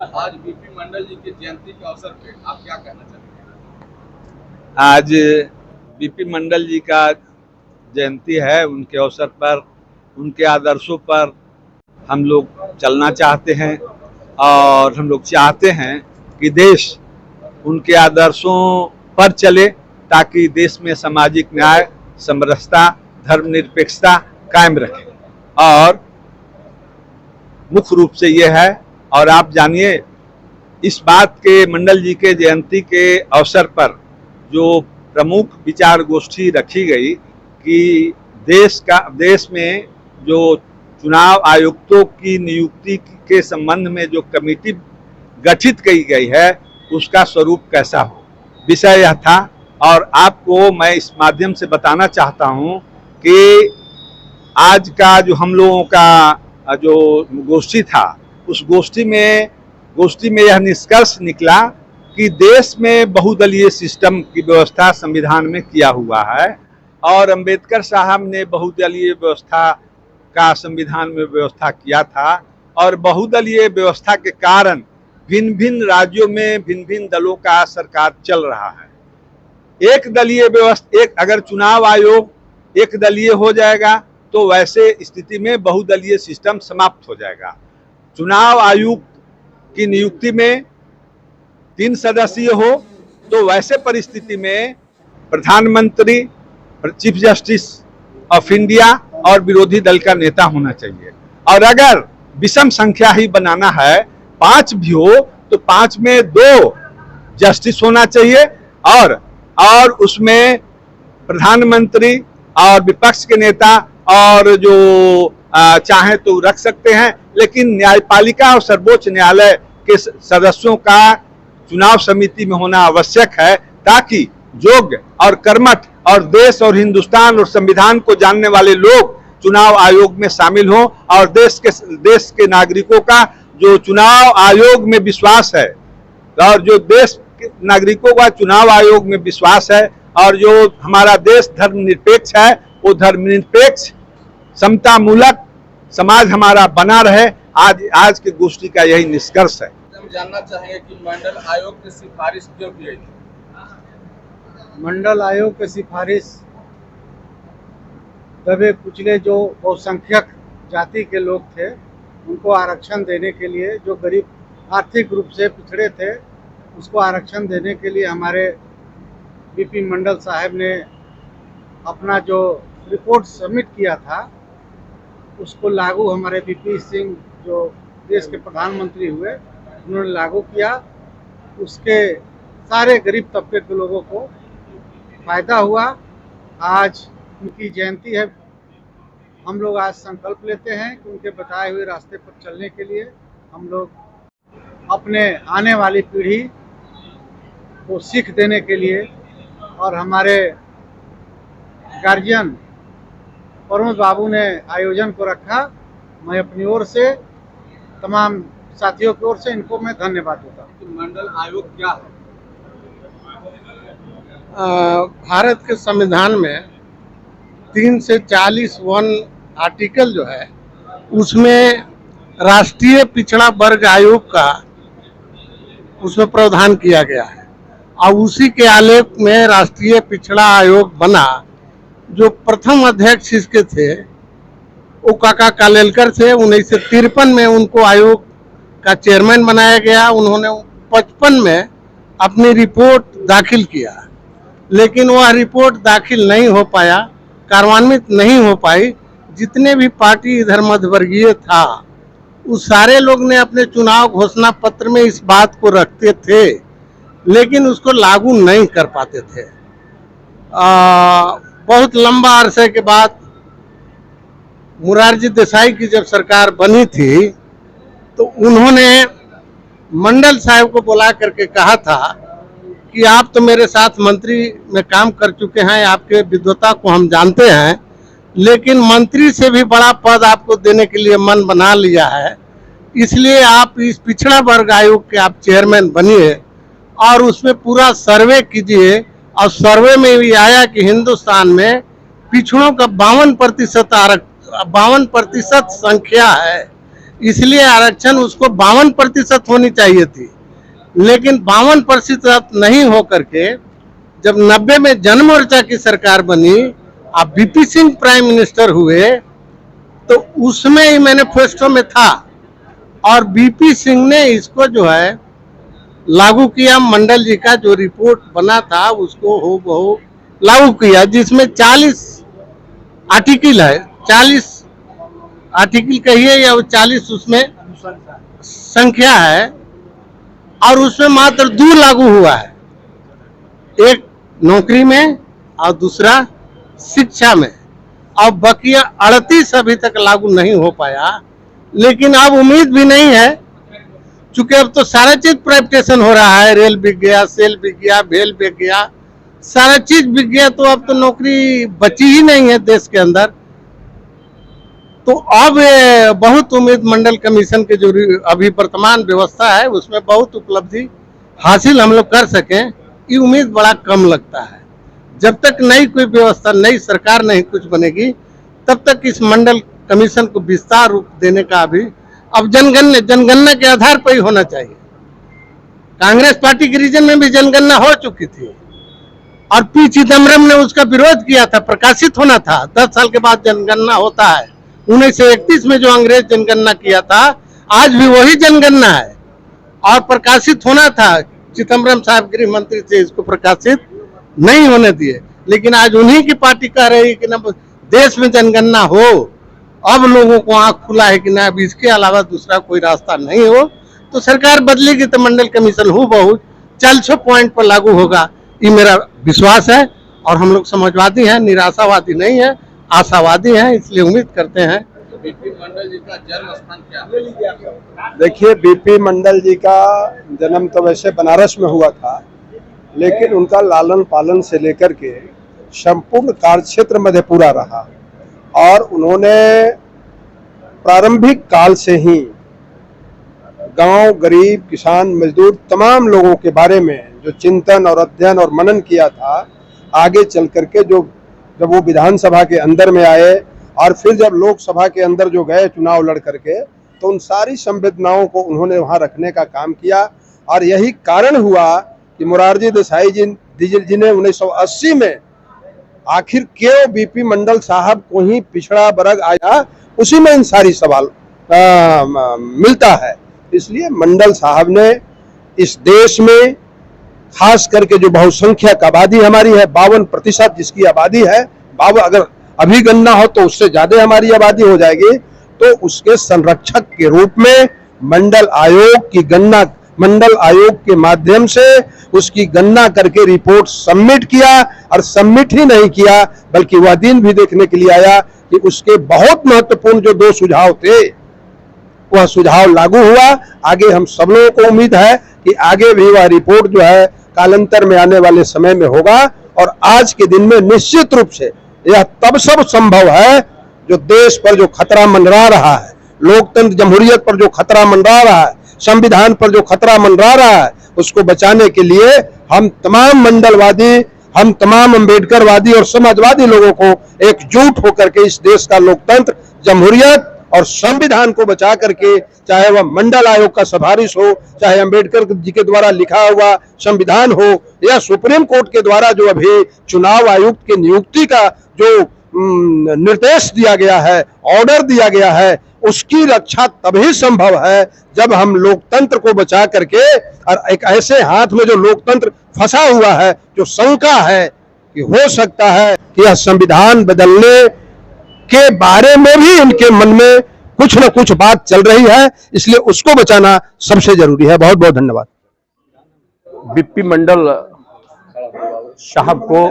आज बीपी मंडल जी की जयंती के अवसर पे आप क्या कहना चाहते हैं? आज बीपी मंडल जी का जयंती है। उनके अवसर पर, उनके आदर्शों पर हम लोग चलना चाहते हैं और हम लोग चाहते हैं कि देश उनके आदर्शों पर चले, ताकि देश में सामाजिक न्याय, समरसता, धर्मनिरपेक्षता कायम रहे। और मुख्य रूप से ये है, और आप जानिए, इस बात के मंडल जी के जयंती के अवसर पर जो प्रमुख विचार गोष्ठी रखी गई कि देश में जो चुनाव आयुक्तों की नियुक्ति के संबंध में जो कमेटी गठित की गई है उसका स्वरूप कैसा हो, विषय यह था। और आपको मैं इस माध्यम से बताना चाहता हूं कि आज का जो हम लोगों का जो गोष्ठी था, उस गोष्ठी में यह निष्कर्ष निकला कि देश में बहुदलीय सिस्टम की व्यवस्था संविधान में किया हुआ है और अंबेडकर साहब ने बहुदलीय व्यवस्था का संविधान में व्यवस्था किया था। और बहुदलीय व्यवस्था के कारण भिन्न भिन्न राज्यों में भिन्न भिन्न दलों का सरकार चल रहा है। एक दलीय व्यवस्था, अगर चुनाव आयोग एक दलीय हो जाएगा तो वैसे स्थिति में बहुदलीय सिस्टम समाप्त हो जाएगा। चुनाव आयुक्त की नियुक्ति में 3 सदस्यीय हो तो वैसे परिस्थिति में प्रधानमंत्री, चीफ जस्टिस ऑफ इंडिया और विरोधी दल का नेता होना चाहिए। और अगर विषम संख्या ही बनाना है, 5 भी हो तो 5 में 2 जस्टिस होना चाहिए और उसमें प्रधानमंत्री और विपक्ष के नेता और जो चाहे तो रख सकते हैं, लेकिन न्यायपालिका और सर्वोच्च न्यायालय के सदस्यों का चुनाव समिति में होना आवश्यक है, ताकि योग्य और कर्मठ और देश और हिंदुस्तान और संविधान को जानने वाले लोग चुनाव आयोग में शामिल हों और देश के नागरिकों का जो चुनाव आयोग में विश्वास है और जो देश के नागरिकों का चुनाव आयोग में विश्वास है और जो हमारा देश धर्मनिरपेक्ष है, वो धर्मनिरपेक्ष समता मूलक समाज हमारा बना रहे। आज की गोष्ठी का यही निष्कर्ष है। हम जानना चाहेंगे कि मंडल आयोग की सिफारिश क्यों की गई थी? मंडल आयोग की सिफारिश दबे कुचले जो बहुसंख्यक जाति के लोग थे उनको आरक्षण देने के लिए, जो गरीब आर्थिक रूप से पिछड़े थे उसको आरक्षण देने के लिए हमारे बीपी मंडल साहब ने अपना जो रिपोर्ट सबमिट किया था उसको लागू हमारे बीपी सिंह जो देश के प्रधानमंत्री हुए उन्होंने लागू किया। उसके सारे गरीब तबके के लोगों को फायदा हुआ। आज उनकी जयंती है। हम लोग आज संकल्प लेते हैं कि उनके बताए हुए रास्ते पर चलने के लिए हम लोग अपने आने वाली पीढ़ी को सीख देने के लिए, और हमारे गार्जियन प्रमोद बाबू ने आयोजन को रखा। मैं अपनी ओर से तमाम साथियों की ओर से इनको मैं धन्यवाद देता हूँ। मंडल आयोग क्या है? भारत के संविधान में 3 से 40 वन आर्टिकल जो है उसमें राष्ट्रीय पिछड़ा वर्ग आयोग का उसमें प्रावधान किया गया है और उसी के आलेख में राष्ट्रीय पिछड़ा आयोग बना। जो प्रथम अध्यक्ष इसके थे वो काका कालेलकर थे। 1953 में उनको आयोग का चेयरमैन बनाया गया। उन्होंने 55 में अपनी रिपोर्ट दाखिल किया, लेकिन वह रिपोर्ट दाखिल नहीं हो पाया, कार्यान्वित नहीं हो पाई। जितने भी पार्टी इधर मध्यवर्गीय था उस सारे लोग ने अपने चुनाव घोषणा पत्र में इस बात को रखते थे, लेकिन उसको लागू नहीं कर पाते थे। बहुत लंबा अरसे के बाद मोरारजी देसाई की जब सरकार बनी थी तो उन्होंने मंडल साहब को बुला करके कहा था कि आप तो मेरे साथ मंत्री में काम कर चुके हैं, आपके विद्वता को हम जानते हैं, लेकिन मंत्री से भी बड़ा पद आपको देने के लिए मन बना लिया है, इसलिए आप इस पिछड़ा वर्ग आयोग के आप चेयरमैन बनिए और उसमें पूरा सर्वे कीजिए। और सर्वे में भी आया कि हिंदुस्तान में पिछड़ों का 52% संख्या है, इसलिए आरक्षण उसको 52% होनी चाहिए थी, लेकिन 52% नहीं हो करके जब 90 में जन मोर्चा की सरकार बनी, अब बीपी सिंह प्राइम मिनिस्टर हुए, तो उसमें ही मैनिफेस्टो में था और बीपी सिंह ने इसको जो है लागू किया। मंडल जी का जो रिपोर्ट बना था उसको हूबहू लागू किया, जिसमें 40 आर्टिकल है, 40 आर्टिकल कहिए या 40 उसमें संख्या है, और उसमें मात्र 2 लागू हुआ है, एक नौकरी में और दूसरा शिक्षा में, और बकिया 38 अभी तक लागू नहीं हो पाया। लेकिन अब उम्मीद भी नहीं है, चूंकि अब तो सारा चीज प्राइवेटाइजेशन हो रहा है, रेल बिक गया, सेल बिक गया, भेल बिक गया, सारा चीज बिक गया, तो अब तो नौकरी बची ही नहीं है देश के अंदर। तो अब बहुत उम्मीद मंडल कमीशन के जो अभी वर्तमान व्यवस्था है उसमें बहुत उपलब्धि हासिल हम लोग कर सकें, ये उम्मीद बड़ा कम लगता है। जब तक नई कोई व्यवस्था, नई सरकार नहीं कुछ बनेगी, तब तक इस मंडल कमीशन को विस्तार रूप देने का अभी अब जनगणना के आधार पर ही होना चाहिए। कांग्रेस पार्टी के रीजन में भी जनगणना हो चुकी थी और पी चिदम्बरम ने उसका विरोध किया था, प्रकाशित होना था, 10 साल के बाद जनगणना होता है। 1931 में जो अंग्रेज जनगणना किया था, आज भी वही जनगणना है और प्रकाशित होना था। चिदम्बरम साहब गृह मंत्री थे, इसको प्रकाशित नहीं होने दिए, लेकिन आज उन्हीं की पार्टी कह रही है कि ना देश में जनगणना हो। अब लोगों को आंख खुला है कि ना अब इसके अलावा दूसरा कोई रास्ता नहीं हो, तो सरकार बदलेगी तो मंडल कमीशन हूबहू 400 पॉइंट पर लागू होगा, ये मेरा विश्वास है। और हम लोग समाजवादी हैं, निराशावादी नहीं है, आशावादी हैं, इसलिए उम्मीद करते हैं। बीपी मंडल जी का जन्म स्थान क्या है? देखिए, बीपी मंडल जी का जन्म तो वैसे बनारस में हुआ था, लेकिन उनका लालन पालन से लेकर के संपूर्ण कार्यक्षेत्र मधेपुरा रहा और उन्होंने प्रारंभिक काल से ही गांव, गरीब, किसान, मजदूर तमाम लोगों के बारे में जो चिंतन और अध्ययन और मनन किया था, आगे चल करके जब वो विधानसभा के अंदर में आए और फिर जब लोकसभा के अंदर जो गए चुनाव लड़ करके, तो उन सारी संवेदनाओं को उन्होंने वहां रखने का काम किया। और यही कारण हुआ कि मोरारजी देसाई जी ने 1980 में आखिर क्यों बीपी मंडल साहब को ही पिछड़ा वर्ग आया, उसी में इन सारी सवाल मिलता है। इसलिए मंडल साहब ने इस देश में खास करके जो बहुसंख्यक आबादी हमारी है, 52% जिसकी आबादी है, अगर अभी गणना हो तो उससे ज्यादा हमारी आबादी हो जाएगी, तो उसके संरक्षक के रूप में मंडल आयोग के माध्यम से उसकी गणना करके रिपोर्ट सबमिट किया। और सबमिट ही नहीं किया बल्कि वह दिन भी देखने के लिए आया कि उसके बहुत महत्वपूर्ण जो 2 सुझाव थे, वह सुझाव लागू हुआ। आगे हम सब लोगों को उम्मीद है कि आगे भी वह रिपोर्ट जो है कालांतर में आने वाले समय में होगा। और आज के दिन में निश्चित रूप से यह तब सब संभव है जो देश पर जो खतरा मंडरा रहा है, लोकतंत्र जमहूरियत पर जो खतरा मंडरा रहा है, संविधान पर जो खतरा मंडरा रहा है, उसको बचाने के लिए हम तमाम मंडलवादी, हम तमाम अम्बेडकरवादी और समाजवादी लोगों को एकजुट होकर के इस देश का लोकतंत्र, जमहूरियत और संविधान को बचा करके, चाहे वह मंडल आयोग का सिफारिश हो, चाहे अंबेडकर जी के द्वारा लिखा हुआ संविधान हो, या सुप्रीम कोर्ट के द्वारा जो अभी चुनाव आयुक्त के नियुक्ति का जो निर्देश दिया गया है, ऑर्डर दिया गया है, उसकी रक्षा तभी संभव है जब हम लोकतंत्र को बचा करके, और एक ऐसे हाथ में जो लोकतंत्र फंसा हुआ है, जो शंका है कि हो सकता है कि यह संविधान बदलने के बारे में भी उनके मन में कुछ न कुछ बात चल रही है, इसलिए उसको बचाना सबसे जरूरी है। बहुत बहुत धन्यवाद। बीपी मंडल साहब को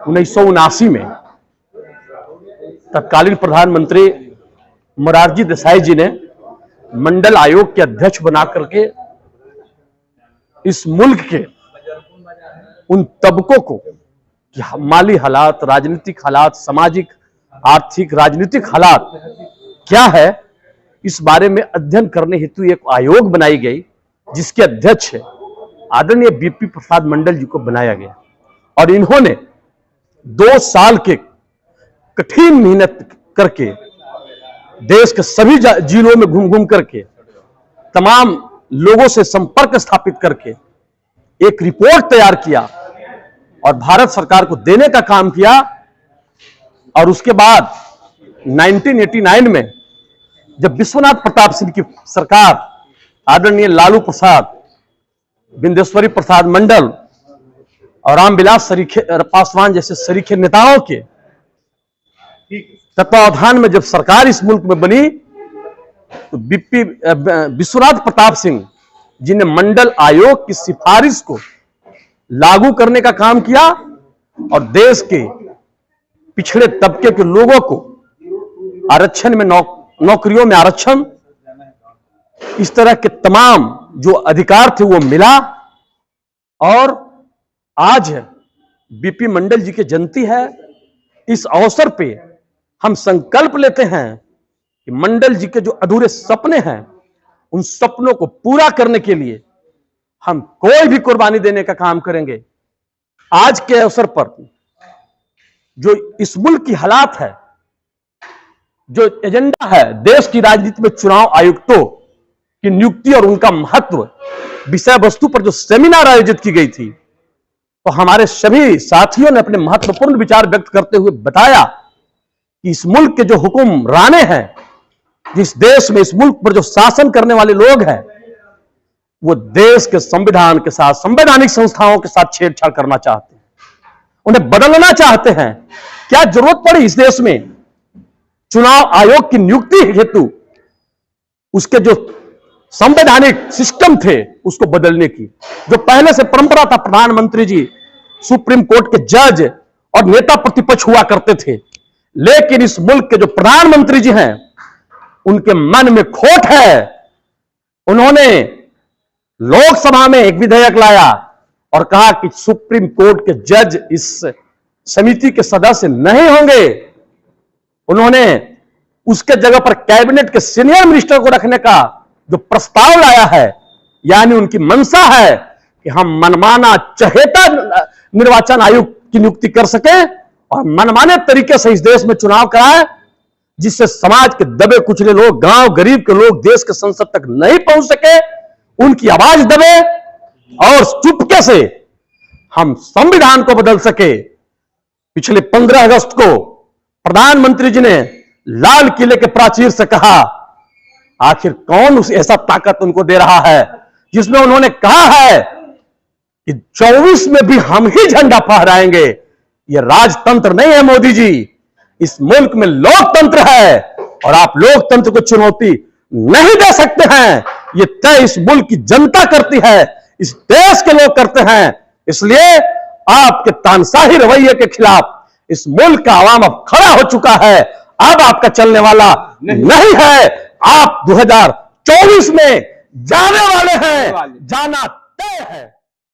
1979 में तत्कालीन प्रधानमंत्री मोरारजी देसाई जी ने मंडल आयोग के अध्यक्ष बना करके इस मुल्क के उन तबकों को कि माली हालात, राजनीतिक हालात, सामाजिक, आर्थिक, राजनीतिक हालात क्या है, इस बारे में अध्ययन करने हेतु एक आयोग बनाई गई, जिसके अध्यक्ष आदरणीय बीपी प्रसाद मंडल जी को बनाया गया। और इन्होंने 2 साल के कठिन मेहनत करके देश के सभी जिलों में घूम घूम करके तमाम लोगों से संपर्क स्थापित करके एक रिपोर्ट तैयार किया और भारत सरकार को देने का काम किया। और उसके बाद 1989 में जब विश्वनाथ प्रताप सिंह की सरकार आदरणीय लालू प्रसाद, बिंदेश्वरी प्रसाद मंडल और रामविलास पासवान जैसे सरीखे नेताओं के तत्वावधान में जब सरकार इस मुल्क में बनी तो विश्वनाथ प्रताप सिंह जी ने मंडल आयोग की सिफारिश को लागू करने का काम किया और देश के पिछड़े तबके के लोगों को आरक्षण में नौकरियों में आरक्षण, इस तरह के तमाम जो अधिकार थे वो मिला। और आज बीपी मंडल जी की जयंती है। इस अवसर पे हम संकल्प लेते हैं कि मंडल जी के जो अधूरे सपने हैं उन सपनों को पूरा करने के लिए हम कोई भी कुर्बानी देने का काम करेंगे। आज के अवसर पर जो इस मुल्क की हालात है, जो एजेंडा है देश की राजनीति में चुनाव आयुक्तों की नियुक्ति और उनका महत्व विषय वस्तु पर जो सेमिनार आयोजित की गई थी, तो हमारे सभी साथियों ने अपने महत्वपूर्ण विचार व्यक्त करते हुए बताया कि इस मुल्क के जो हुक्मराने हैं, जिस देश में इस मुल्क पर जो शासन करने वाले लोग हैं, वो देश के संविधान के साथ, संवैधानिक संस्थाओं के साथ छेड़छाड़ करना चाहते हैं, उन्हें बदलना चाहते हैं। क्या जरूरत पड़ी इस देश में चुनाव आयोग की नियुक्ति हेतु उसके जो संवैधानिक सिस्टम थे उसको बदलने की? जो पहले से परंपरा था, प्रधानमंत्री जी सुप्रीम कोर्ट के जज और नेता प्रतिपक्ष हुआ करते थे, लेकिन इस मुल्क के जो प्रधानमंत्री जी हैं उनके मन में खोट है। उन्होंने लोकसभा में एक विधेयक लाया और कहा कि सुप्रीम कोर्ट के जज इस समिति के सदस्य नहीं होंगे। उन्होंने उसके जगह पर कैबिनेट के सीनियर मिनिस्टर को रखने का जो प्रस्ताव लाया है, यानी उनकी मंशा है कि हम मनमाना चहेता निर्वाचन आयोग की नियुक्ति कर सके और मनमाने तरीके से इस देश में चुनाव कराए, जिससे समाज के दबे कुचले लोग, गांव गरीब के लोग देश के संसद तक नहीं पहुंच सके, उनकी आवाज दबे और चुपके से हम संविधान को बदल सके। पिछले 15 अगस्त को प्रधानमंत्री जी ने लाल किले के प्राचीर से कहा, आखिर कौन उस ऐसा ताकत उनको दे रहा है जिसमें उन्होंने कहा है कि 24 में भी हम ही झंडा फहराएंगे। यह राजतंत्र नहीं है मोदी जी, इस मुल्क में लोकतंत्र है और आप लोकतंत्र को चुनौती नहीं दे सकते हैं। यह तय इस मुल्क की जनता करती है, इस देश के लोग करते हैं। इसलिए आपके तानशाही रवैये के खिलाफ इस मुल्क का आवाम अब खड़ा हो चुका है। अब आपका चलने वाला नहीं है। आप 2024 में जाने वाले हैं, जाना तय है।